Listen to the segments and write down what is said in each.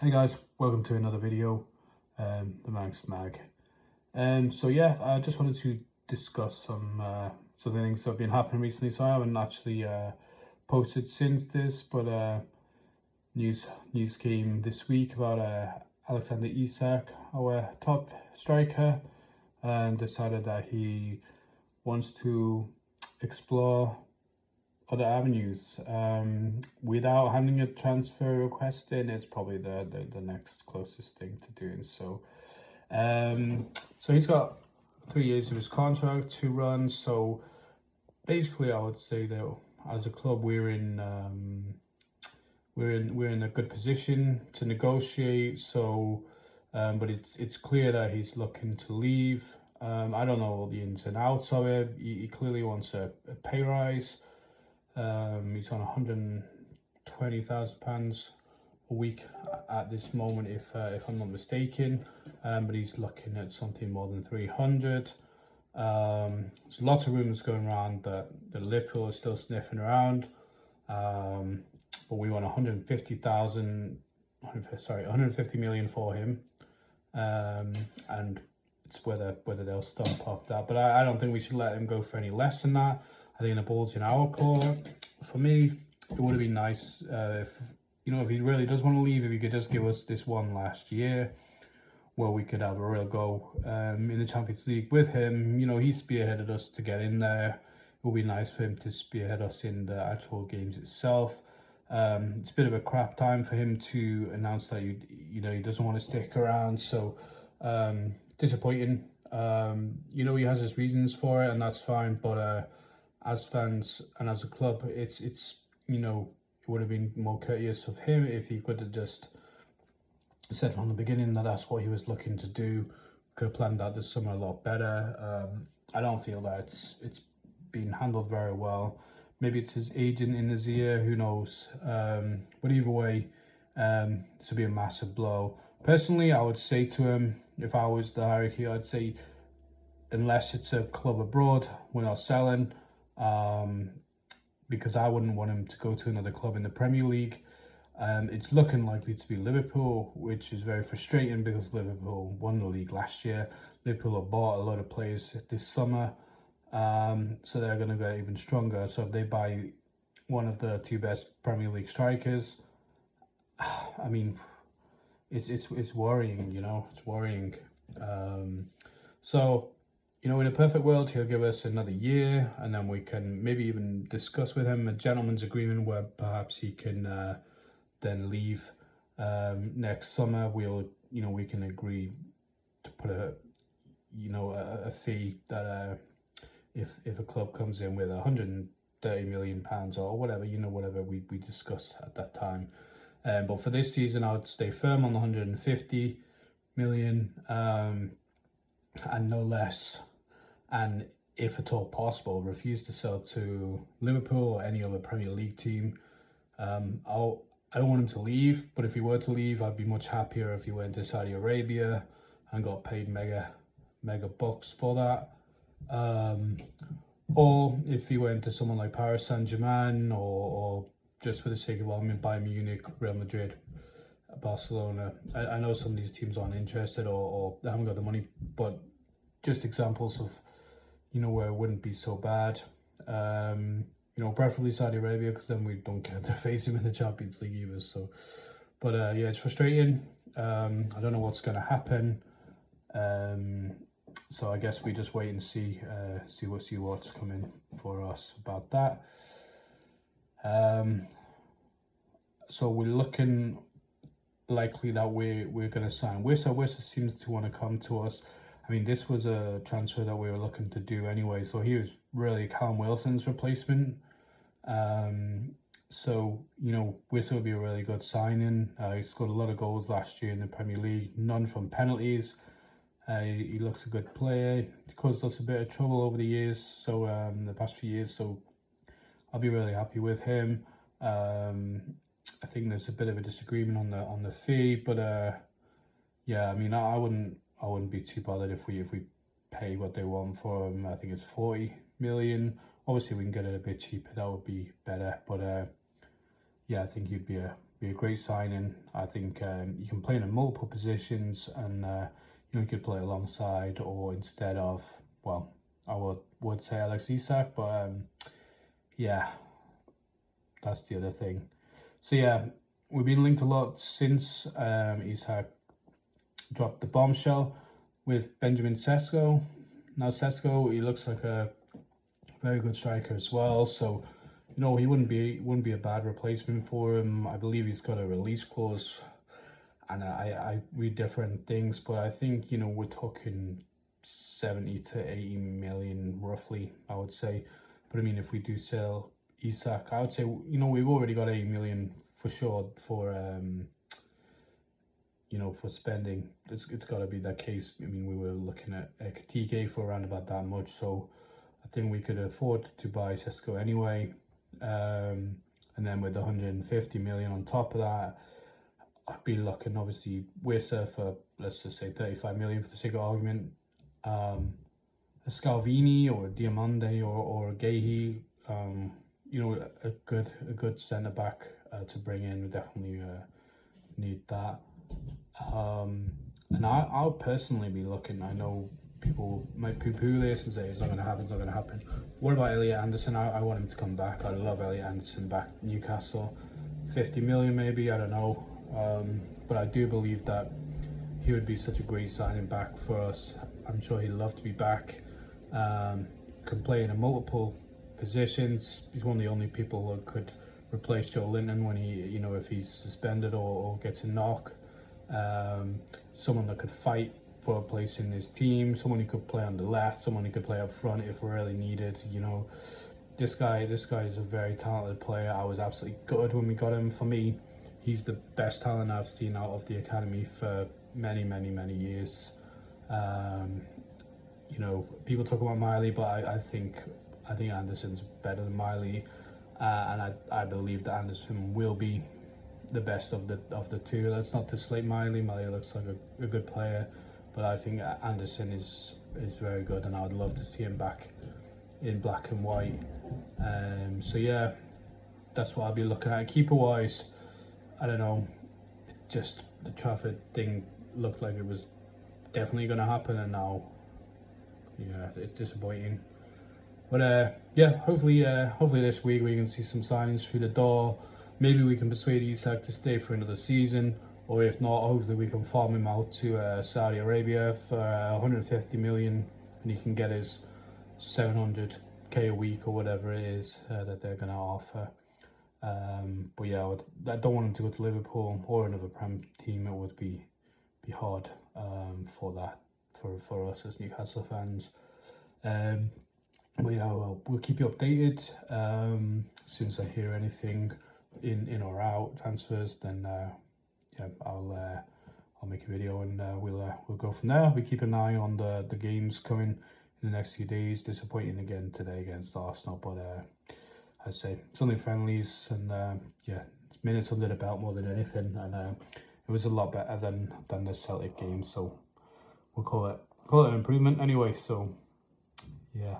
Hey guys, welcome to another video, the Manx Mag. So yeah, I just wanted to discuss some things that have been happening recently. So I haven't actually posted since this, but news came this week about Alexander Isak, our top striker, and decided that he wants to explore other avenues without having a transfer request in. It's probably the next closest thing to doing so. So he's got 3 years of his contract to run. So basically, I would say that as a club, we're in a good position to negotiate. So, but it's clear that he's looking to leave. I don't know all the ins and outs of it. He clearly wants a pay rise. He's on £120,000 a week at this moment, if I'm not mistaken. But he's looking at something more than 300. There's lots of rumours going around that Liverpool is still sniffing around. But we want 150 million for him. And it's whether they'll stump up that. But I don't think we should let him go for any less than that. I think the ball's in our court. For me, it would have been nice if he really does want to leave, if he could just give us this one last year where we could have a real go in the Champions League with him. He spearheaded us to get in there. It would be nice for him to spearhead us in the actual games itself. It's a bit of a crap time for him to announce that he doesn't want to stick around. So disappointing. He has his reasons for it, and that's fine. But as fans and as a club, it's it would have been more courteous of him if he could have just said from the beginning that that's what he was looking to do. Could have planned out this summer a lot better. I don't feel that it's been handled very well. Maybe it's his agent in his ear, who knows. But either way, this would be a massive blow. Personally, I would say to him, if I was the hierarchy, I'd say, unless it's a club abroad, we're not selling. Because I wouldn't want him to go to another club in the Premier League. It's looking likely to be Liverpool, which is very frustrating because Liverpool won the league last year. Liverpool have bought a lot of players this summer, so they're going to get even stronger. So if they buy one of the two best Premier League strikers, I mean, it's worrying. It's worrying. So. In a perfect world, he'll give us another year, and then we can maybe even discuss with him a gentleman's agreement where perhaps he can then leave next summer. We can agree to put a fee that if a club comes in with £130 million or whatever, whatever we discuss at that time. But for this season, I would stay firm on the 150 million and no less. And if at all possible, refuse to sell to Liverpool or any other Premier League team. I don't want him to leave, but if he were to leave, I'd be much happier if he went to Saudi Arabia and got paid mega bucks for that. Or if he went to someone like Paris Saint-Germain or just for the sake of Bayern Munich, Real Madrid, Barcelona. I know some of these teams aren't interested or they haven't got the money, but just examples of where it wouldn't be so bad. Preferably Saudi Arabia, because then we don't get to face him in the Champions League either. So, but yeah, it's frustrating. I don't know what's going to happen. So I guess we just wait and see what's coming for us about that. So we're looking likely that we're going to sign Wissa. Wissa seems to want to come to us. I mean, this was a transfer that we were looking to do anyway, so he was really Callum Wilson's replacement. So, Wissa would be a really good signing. He scored a lot of goals last year in the Premier League, none from penalties. He looks a good player. He caused us a bit of trouble over the years, so the past few years, so I'll be really happy with him. I think there's a bit of a disagreement on the fee, but yeah, I mean, I wouldn't be too bothered if we pay what they want for him. I think it's 40 million. Obviously, we can get it a bit cheaper. That would be better. But yeah, I think he'd be a be a great signing. I think you can play him in multiple positions, and you know, you could play alongside or instead of, well, I would say Alex Isak, but yeah, that's the other thing. So yeah, we've been linked a lot since Isak dropped the bombshell with Benjamin Sesko. Now Sesko, he looks like a very good striker as well, so you know, he wouldn't be a bad replacement for him. I believe he's got a release clause, and I read different things, but I think, you know, we're talking 70 to 80 million roughly, I would say. But I mean, if we do sell Isak, I would say, you know, we've already got 80 million for sure for you know, for spending. It's got to be that case. I mean, we were looking at TK for around about that much, so I think we could afford to buy Sesko anyway. And then with 150 million on top of that, I'd be looking obviously Wissa for, let's just say 35 million for the sake of argument. A Scalvini or a Diamande or a Gehi, you know, a good centre back to bring in. We definitely need that. And I'll personally be looking. I know people might poo-poo this and say it's not going to happen, it's not going to happen. What about Elliot Anderson? I want him to come back. I love Elliot Anderson back at Newcastle. 50 million maybe, I don't know. But I do believe that he would be such a great signing back for us. I'm sure he'd love to be back. Can play in multiple positions. He's one of the only people who could replace Joe Linton when he, you know, if he's suspended or gets a knock. Someone that could fight for a place in his team, someone who could play on the left, someone who could play up front if really needed. You know, this guy is a very talented player. I was absolutely good when we got him. For me, he's the best talent I've seen out of the academy for many years. You know, people talk about Miley, but I think Anderson's better than Miley, and I believe that Anderson will be the best of the two. That's not to slate Miley. Miley looks like a good player, but I think Anderson is very good, and I would love to see him back in black and white. So yeah, that's what I'll be looking at. Keeper wise, I don't know. Just the Trafford thing looked like it was definitely going to happen, and now, yeah, it's disappointing. But yeah, hopefully this week we can see some signings through the door. Maybe we can persuade Isak to stay for another season, or if not, hopefully we can farm him out to Saudi Arabia for 150 million, and he can get his 700k a week or whatever it is that they're going to offer. But yeah, I don't want him to go to Liverpool or another Prem team. It would be hard for that for us as Newcastle fans. But yeah, we'll keep you updated. As soon as I hear anything in or out transfers, then yeah, I'll make a video, and we'll go from there. We keep an eye on the games coming in the next few days. Disappointing again today against Arsenal, but I'd say it's only friendlies, and yeah, minutes under the belt more than anything, and it was a lot better than the Celtic game, so we'll call it an improvement anyway. So yeah,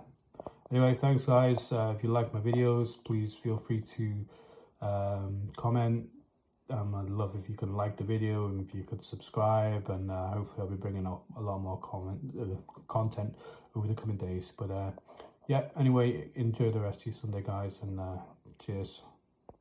anyway, thanks guys. If you like my videos, please feel free to comment. I'd love if you could like the video and if you could subscribe, and hopefully I'll be bringing out a lot more content over the coming days. But yeah, anyway, enjoy the rest of your Sunday, guys, and cheers.